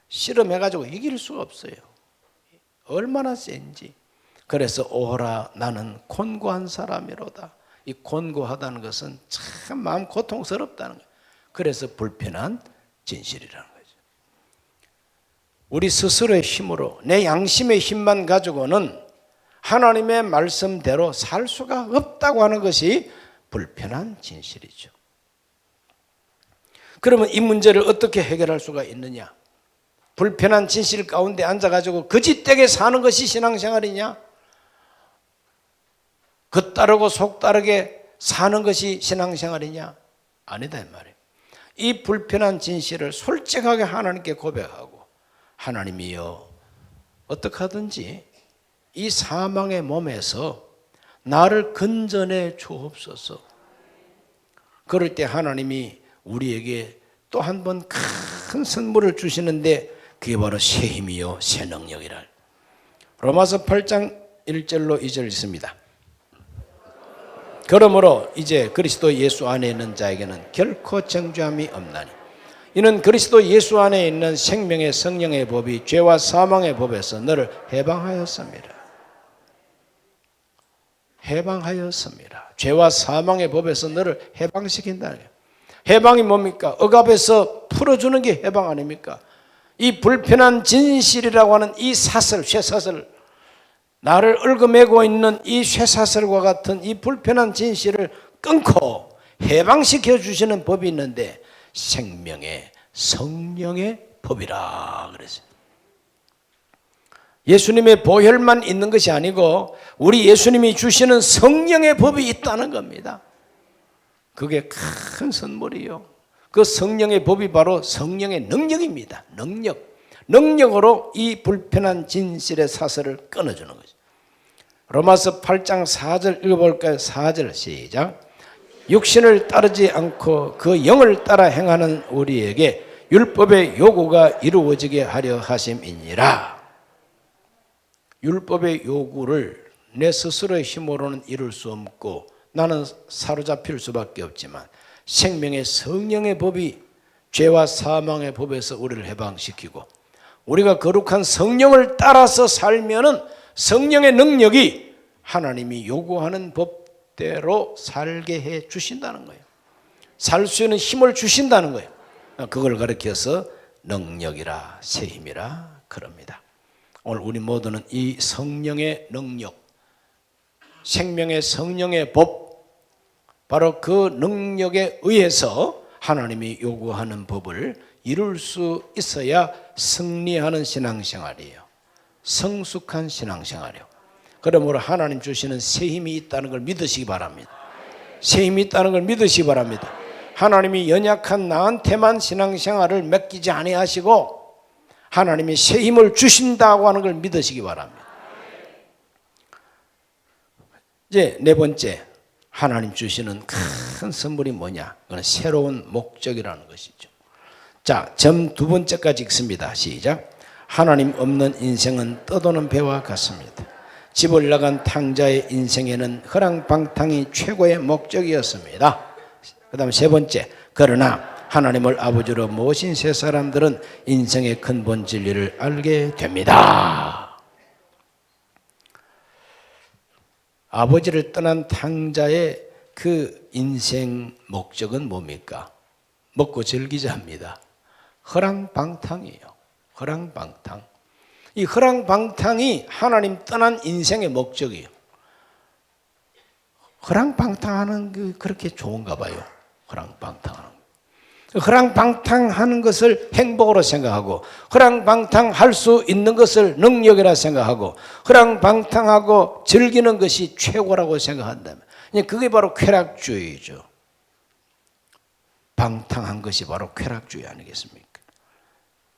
실험해가지고 이길 수가 없어요. 얼마나 센지. 그래서 오호라 나는 곤고한 사람이로다. 이 곤고하다는 것은 참 마음 고통스럽다는 거예요. 그래서 불편한 진실이라는 거죠. 우리 스스로의 힘으로 내 양심의 힘만 가지고는 하나님의 말씀대로 살 수가 없다고 하는 것이 불편한 진실이죠. 그러면 이 문제를 어떻게 해결할 수가 있느냐? 불편한 진실 가운데 앉아가지고 거짓되게 사는 것이 신앙생활이냐? 겉따르고 속따르게 사는 것이 신앙생활이냐? 아니다 이 말이에요. 이 불편한 진실을 솔직하게 하나님께 고백하고 하나님이여 어떻게 하든지 이 사망의 몸에서 나를 건져내 주옵소서. 그럴 때 하나님이 우리에게 또 한 번 큰 선물을 주시는데 그게 바로 새 힘이요 새 능력이라. 로마서 8장 1절로 2절 있습니다. 그러므로 이제 그리스도 예수 안에 있는 자에게는 결코 정죄함이 없나니 이는 그리스도 예수 안에 있는 생명의 성령의 법이 죄와 사망의 법에서 너를 해방하였습니다. 해방하였습니다. 죄와 사망의 법에서 너를 해방시킨다는 거예요. 해방이 뭡니까? 억압에서 풀어주는 게 해방 아닙니까? 이 불편한 진실이라고 하는 이 사슬, 쇠사슬, 나를 얽어매고 있는 이 쇠사슬과 같은 이 불편한 진실을 끊고 해방시켜 주시는 법이 있는데 생명의 성령의 법이라 그랬어요. 예수님의 보혈만 있는 것이 아니고 우리 예수님이 주시는 성령의 법이 있다는 겁니다. 그게 큰 선물이요. 그 성령의 법이 바로 성령의 능력입니다. 능력으로 이 불편한 진실의 사슬을 끊어주는 거죠. 로마서 8장 4절 읽어볼까요? 4절 시작. 육신을 따르지 않고 그 영을 따라 행하는 우리에게 율법의 요구가 이루어지게 하려 하심이니라. 율법의 요구를 내 스스로의 힘으로는 이룰 수 없고 나는 사로잡힐 수밖에 없지만 생명의 성령의 법이 죄와 사망의 법에서 우리를 해방시키고 우리가 거룩한 성령을 따라서 살면은 성령의 능력이 하나님이 요구하는 법대로 살게 해 주신다는 거예요. 살 수 있는 힘을 주신다는 거예요. 그걸 가리켜서 능력이라 새 힘이라 그럽니다. 오늘 우리 모두는 이 성령의 능력, 생명의 성령의 법, 바로 그 능력에 의해서 하나님이 요구하는 법을 이룰 수 있어야 승리하는 신앙생활이에요. 성숙한 신앙생활이에요. 그러므로 하나님 주시는 새 힘이 있다는 걸 믿으시기 바랍니다. 새 힘이 있다는 걸 믿으시기 바랍니다. 하나님이 연약한 나한테만 신앙생활을 맡기지 아니하시고 하나님이 새 힘을 주신다고 하는 걸 믿으시기 바랍니다. 이제 네 번째, 하나님 주시는 큰 선물이 뭐냐? 그건 새로운 목적이라는 것이죠. 자, 점 두 번째까지 읽습니다. 시작. 하나님 없는 인생은 떠도는 배와 같습니다. 집을 나간 탕자의 인생에는 허랑방탕이 최고의 목적이었습니다. 그 다음 세 번째, 그러나 하나님을 아버지로 모신 세 사람들은 인생의 근본 진리를 알게 됩니다. 아버지를 떠난 탕자의 그 인생 목적은 뭡니까? 먹고 즐기자입니다. 허랑방탕이에요. 허랑방탕. 이 허랑방탕이 하나님 떠난 인생의 목적이에요. 허랑방탕하는 게 그렇게 좋은가 봐요. 허랑방탕하는 거. 허랑방탕하는 것을 행복으로 생각하고 허랑방탕할 수 있는 것을 능력이라 생각하고 허랑방탕하고 즐기는 것이 최고라고 생각한다면 그게 바로 쾌락주의죠. 방탕한 것이 바로 쾌락주의 아니겠습니까?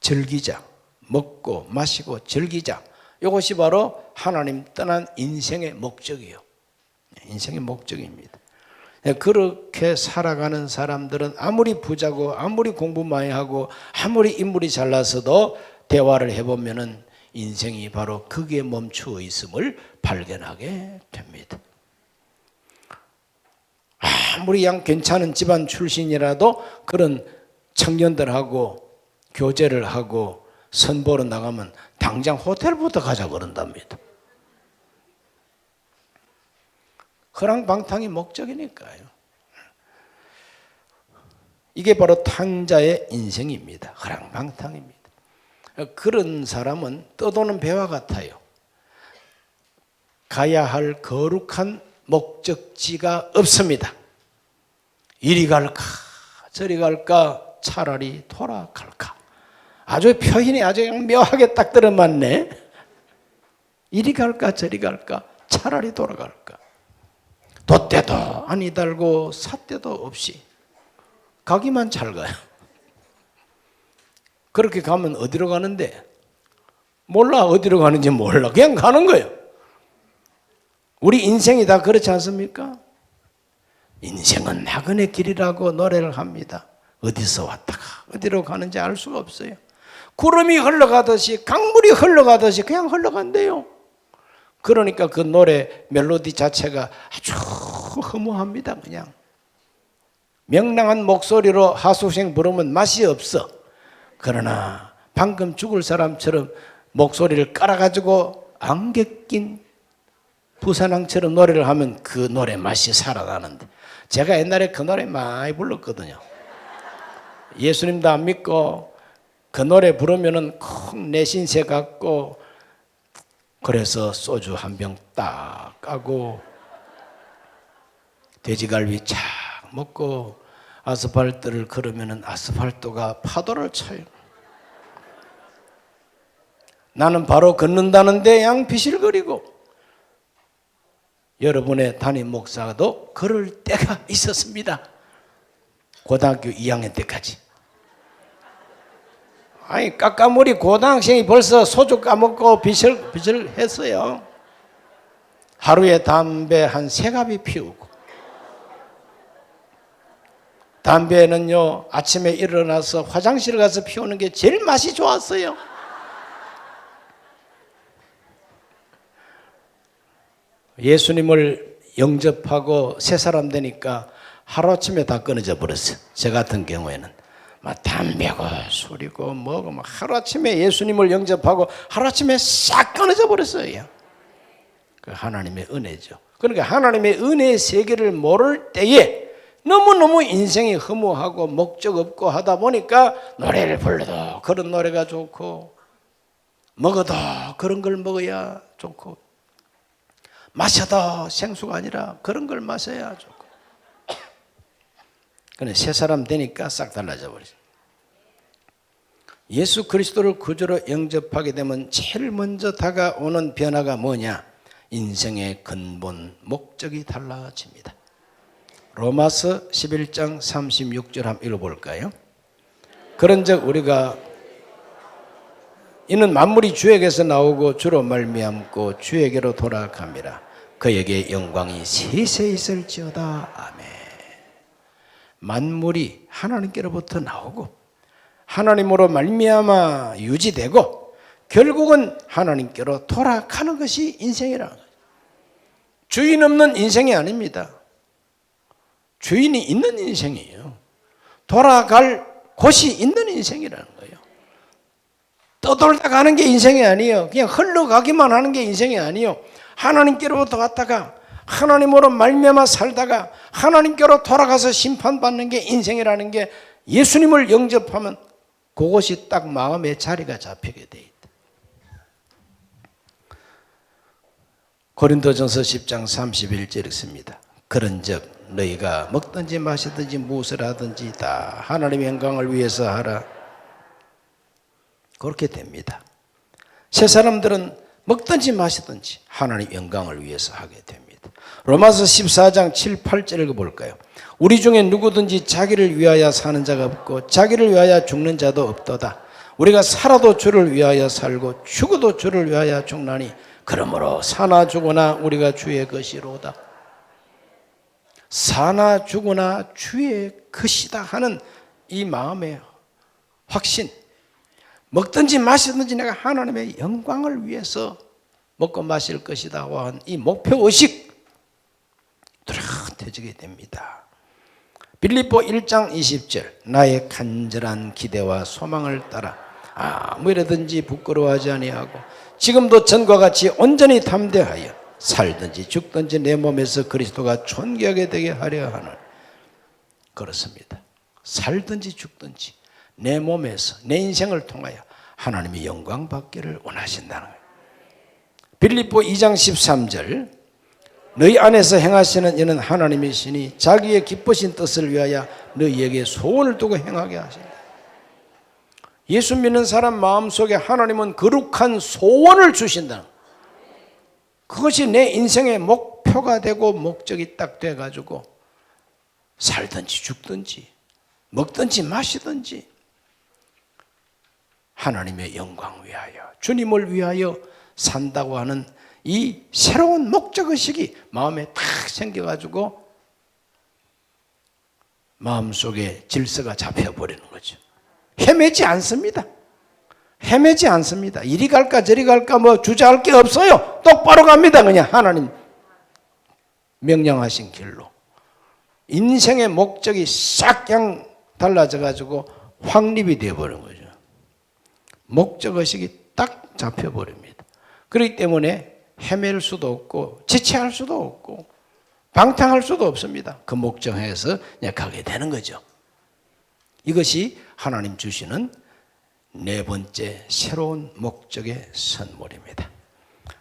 즐기자, 먹고 마시고 즐기자, 이것이 바로 하나님 떠난 인생의 목적이에요. 인생의 목적입니다. 그렇게 살아가는 사람들은 아무리 부자고 아무리 공부 많이 하고 아무리 인물이 잘나서도 대화를 해보면은 인생이 바로 거기에 멈추어 있음을 발견하게 됩니다. 아무리 괜찮은 집안 출신이라도 그런 청년들하고 교제를 하고 선보러 나가면 당장 호텔부터 가자 그런답니다. 허랑방탕이 목적이니까요. 이게 바로 탕자의 인생입니다. 허랑방탕입니다. 그런 사람은 떠도는 배와 같아요. 가야 할 거룩한 목적지가 없습니다. 이리 갈까 저리 갈까 차라리 돌아갈까. 아주 표현이 아주 묘하게 딱 들어맞네. 이리 갈까 저리 갈까 차라리 돌아갈까. 돛대도 아니 달고 삿대도 없이 가기만 잘 가요. 그렇게 가면 어디로 가는데? 몰라. 어디로 가는지 몰라. 그냥 가는 거예요. 우리 인생이 다 그렇지 않습니까? 인생은 나그네 길이라고 노래를 합니다. 어디서 왔다가 어디로 가는지 알 수가 없어요. 구름이 흘러가듯이 강물이 흘러가듯이 그냥 흘러간대요. 그러니까 그 노래 멜로디 자체가 아주 허무합니다. 그냥 명랑한 목소리로 하수생 부르면 맛이 없어. 그러나 방금 죽을 사람처럼 목소리를 깔아가지고 안개 낀 부산항처럼 노래를 하면 그 노래 맛이 살아나는데, 제가 옛날에 그 노래 많이 불렀거든요. 예수님도 안 믿고 그 노래 부르면은 콩 내신세 같고, 그래서 소주 한 병 딱 까고 돼지갈비 착 먹고 아스팔트를 걸으면은 아스팔트가 파도를 쳐요. 나는 바로 걷는다는데 양 비실거리고, 여러분의 담임 목사도 그럴 때가 있었습니다. 고등학교 2학년 때까지. 아니 까까머리 고등학생이 벌써 소주 까먹고 비실 했어요. 하루에 담배 한 3갑이 피우고, 담배는요 아침에 일어나서 화장실 가서 피우는 게 제일 맛이 좋았어요. 예수님을 영접하고 새 사람 되니까 하루아침에 다 끊어져 버렸어요. 저 같은 경우에는 막 담배고 술이고 뭐고 막 하루아침에 예수님을 영접하고 하루아침에 싹 끊어져 버렸어요. 그 하나님의 은혜죠. 그러니까 하나님의 은혜의 세계를 모를 때에 너무너무 인생이 허무하고 목적 없고 하다 보니까 노래를 불러도 그런 노래가 좋고, 먹어도 그런 걸 먹어야 좋고, 마셔도 생수가 아니라 그런 걸 마셔야 좋고. 그런데 새 사람 되니까 싹 달라져 버리죠. 예수 그리스도를 구주로 영접하게 되면 제일 먼저 다가오는 변화가 뭐냐? 인생의 근본 목적이 달라집니다. 로마서 11장 36절 한번 읽어볼까요? 그런즉 우리가 이는 만물이 주에게서 나오고 주로 말미암고 주에게로 돌아갑니다. 그에게 영광이 세세 있을지어다. 아멘. 만물이 하나님께로부터 나오고 하나님으로 말미암아 유지되고 결국은 하나님께로 돌아가는 것이 인생이라는 거예요. 주인 없는 인생이 아닙니다. 주인이 있는 인생이에요. 돌아갈 곳이 있는 인생이라는 거예요. 떠돌다 가는 게 인생이 아니에요. 그냥 흘러가기만 하는 게 인생이 아니에요. 하나님께로부터 왔다가 하나님으로 말미암아 살다가 하나님께로 돌아가서 심판받는 게 인생이라는 게, 예수님을 영접하면 그것이 딱 마음의 자리가 잡히게 돼 있다. 고린도전서 10장 31절 읽습니다. 그런즉 너희가 먹든지 마시든지 무엇을 하든지 다 하나님의 영광을 위해서 하라. 그렇게 됩니다. 새 사람들은 먹든지 마시든지 하나님의 영광을 위해서 하게 됩니다. 로마서 14장 7, 8절 읽어볼까요? 우리 중에 누구든지 자기를 위하여 사는 자가 없고 자기를 위하여 죽는 자도 없도다. 우리가 살아도 주를 위하여 살고 죽어도 주를 위하여 죽나니 그러므로 사나 죽으나 우리가 주의 것이로다. 사나 죽으나 주의 것이다 하는 이 마음의 확신, 먹든지 마시든지 내가 하나님의 영광을 위해서 먹고 마실 것이다 한 이 목표의식 뚜렷해지게 됩니다. 빌립보 1장 20절 나의 간절한 기대와 소망을 따라 아무 일이든지 부끄러워하지 아니하고 지금도 전과 같이 온전히 담대하여 살든지 죽든지 내 몸에서 그리스도가 존귀하게 되게 하려 하는 그렇습니다. 살든지 죽든지 내 몸에서 내 인생을 통하여 하나님의 영광 받기를 원하신다는 거예요. 빌립보 2장 13절 너희 안에서 행하시는 이는 하나님이시니 자기의 기쁘신 뜻을 위하여 너희에게 소원을 두고 행하게 하신다. 예수 믿는 사람 마음속에 하나님은 거룩한 소원을 주신다. 그것이 내 인생의 목표가 되고 목적이 딱 돼가지고 살든지 죽든지 먹든지 마시든지 하나님의 영광 위하여 주님을 위하여 산다고 하는 이 새로운 목적의식이 마음에 탁 생겨가지고 마음속에 질서가 잡혀버리는 거죠. 헤매지 않습니다. 헤매지 않습니다. 이리 갈까 저리 갈까 뭐 주저할 게 없어요. 똑바로 갑니다. 그냥 하나님 명령하신 길로. 인생의 목적이 싹 그냥 달라져가지고 확립이 되어버린 거죠. 목적의식이 딱 잡혀버립니다. 그렇기 때문에 헤맬 수도 없고 지체할 수도 없고 방탕할 수도 없습니다. 그 목적에서 그냥 가게 되는 거죠. 이것이 하나님 주시는 네 번째 새로운 목적의 선물입니다.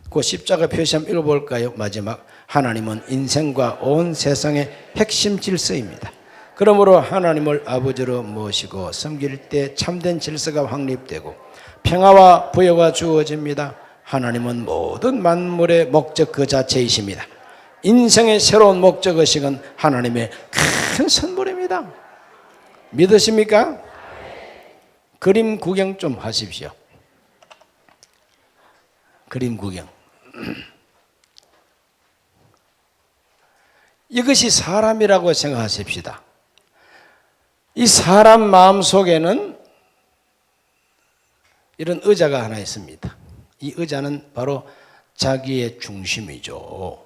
그 십자가 표시 한번 읽어볼까요? 마지막 하나님은 인생과 온 세상의 핵심 질서입니다. 그러므로 하나님을 아버지로 모시고 섬길 때 참된 질서가 확립되고 평화와 부여가 주어집니다. 하나님은 모든 만물의 목적 그 자체이십니다. 인생의 새로운 목적의식은 하나님의 큰 선물입니다. 믿으십니까? 그림 구경 좀 하십시오. 그림 구경. 이것이 사람이라고 생각하십시다. 이 사람 마음속에는 이런 의자가 하나 있습니다. 이 의자는 바로 자기의 중심이죠.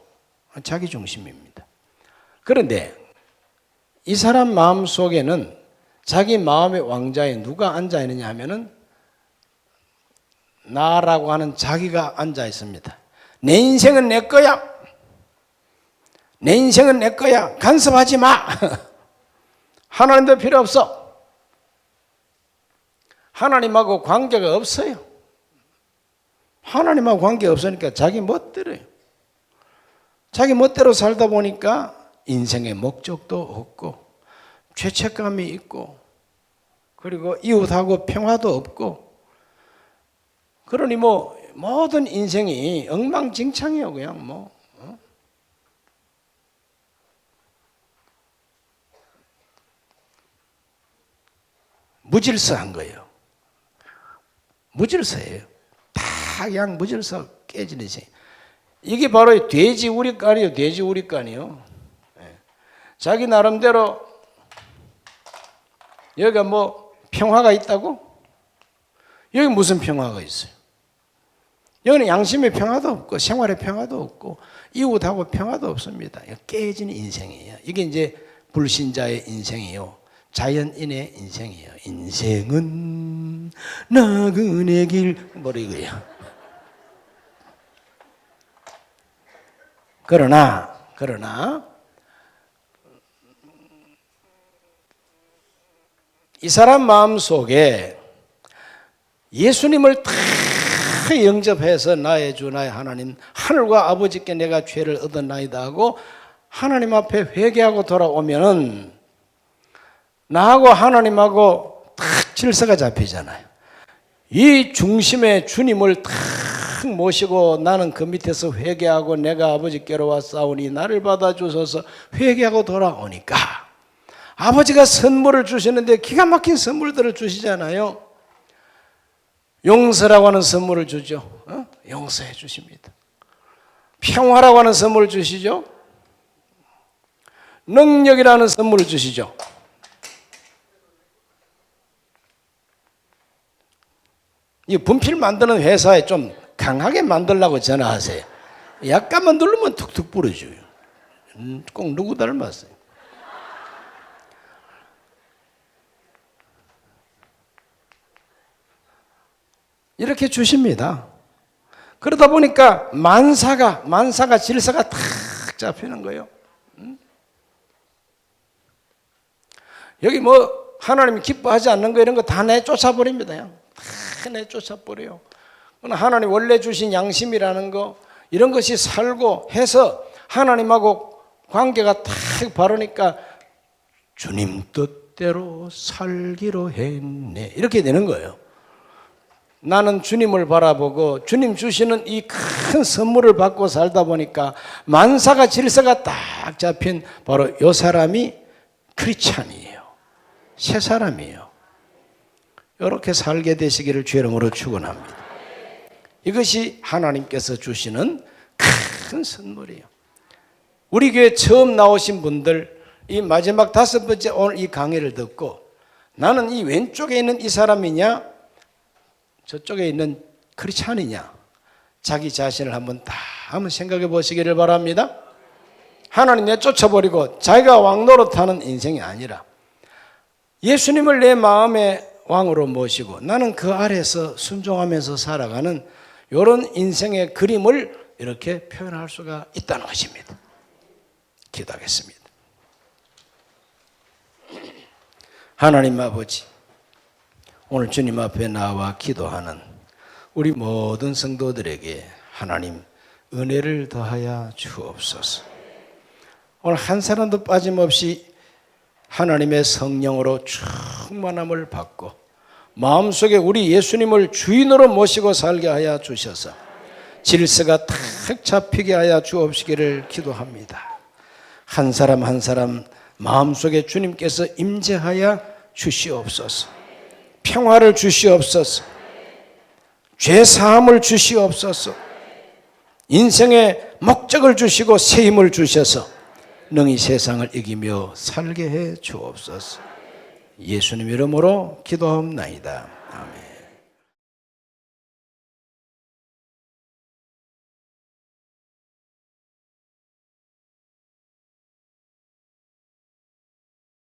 자기 중심입니다. 그런데 이 사람 마음속에는 자기 마음의 왕자에 누가 앉아 있느냐 하면은 나라고 하는 자기가 앉아 있습니다. 내 인생은 내 거야. 내 인생은 내 거야. 간섭하지 마. 하나님도 필요 없어. 하나님하고 관계가 없어요. 하나님하고 관계 없으니까 자기 멋대로요. 자기 멋대로 살다 보니까 인생의 목적도 없고 죄책감이 있고 그리고 이웃하고 평화도 없고 그러니 뭐 모든 인생이 엉망진창이에요. 그냥 뭐 무질서한 거예요. 무질서예요. 다 그냥 무질서 깨지는 생. 이게 바로 돼지 우리간이요. 돼지 우리간이요. 자기 나름대로 여기가 뭐 평화가 있다고? 여기 무슨 평화가 있어요? 여기는 양심의 평화도 없고 생활의 평화도 없고 이웃하고 평화도 없습니다. 깨지는 인생이에요. 이게 이제 불신자의 인생이에요. 자연인의 인생이에요. 인생은 나그네 길 모르고요. 그러나 이 사람 마음속에 예수님을 다 영접해서 나의 주 나의 하나님 하늘과 아버지께 내가 죄를 얻었나이다 하고 하나님 앞에 회개하고 돌아오면은 나하고 하나님하고 딱 질서가 잡히잖아요. 이 중심에 주님을 딱 모시고 나는 그 밑에서 회개하고 내가 아버지께로 왔사오니 나를 받아주소서 회개하고 돌아오니까 아버지가 선물을 주시는데 기가 막힌 선물들을 주시잖아요. 용서라고 하는 선물을 주죠. 용서해 주십니다. 평화라고 하는 선물을 주시죠. 능력이라는 선물을 주시죠. 이 분필 만드는 회사에 좀 강하게 만들라고 전화하세요. 약간만 누르면 툭툭 부러져요. 꼭 누구 닮았어요? 이렇게 주십니다. 그러다 보니까 만사가 질서가 탁 잡히는 거예요. 여기 뭐 하나님이 기뻐하지 않는 거 이런 거 다 내쫓아 버립니다. 다 내쫓아 버려요. 하나님 원래 주신 양심이라는 거 이런 것이 살고 해서 하나님하고 관계가 탁 바르니까 주님 뜻대로 살기로 했네 이렇게 되는 거예요. 나는 주님을 바라보고 주님 주시는 이 큰 선물을 받고 살다 보니까 만사가 질서가 딱 잡힌 바로 이 사람이 크리스찬이에요. 새 사람이에요. 이렇게 살게 되시기를 주의 이름으로 축원합니다. 이것이 하나님께서 주시는 큰 선물이에요. 우리 교회 처음 나오신 분들 이 마지막 5번째 오늘 이 강의를 듣고 나는 이 왼쪽에 있는 이 사람이냐 저쪽에 있는 크리스찬이냐 자기 자신을 한번 생각해 보시기를 바랍니다. 하나님 내쫓아버리고 자기가 왕 노릇하는 인생이 아니라 예수님을 내 마음의 왕으로 모시고 나는 그 아래에서 순종하면서 살아가는 이런 인생의 그림을 이렇게 표현할 수가 있다는 것입니다. 기도하겠습니다. 하나님 아버지, 오늘 주님 앞에 나와 기도하는 우리 모든 성도들에게 하나님 은혜를 더하여 주옵소서. 오늘 한 사람도 빠짐없이 하나님의 성령으로 충만함을 받고 마음속에 우리 예수님을 주인으로 모시고 살게 하여 주셔서 질서가 탁 잡히게 하여 주옵시기를 기도합니다. 한 사람 한 사람 마음속에 주님께서 임재하여 주시옵소서. 평화를 주시옵소서. 죄사함을 주시옵소서. 인생의 목적을 주시고 새 힘을 주셔서 능히 세상을 이기며 살게 해 주옵소서. 예수님 이름으로 기도하옵나이다. 아멘.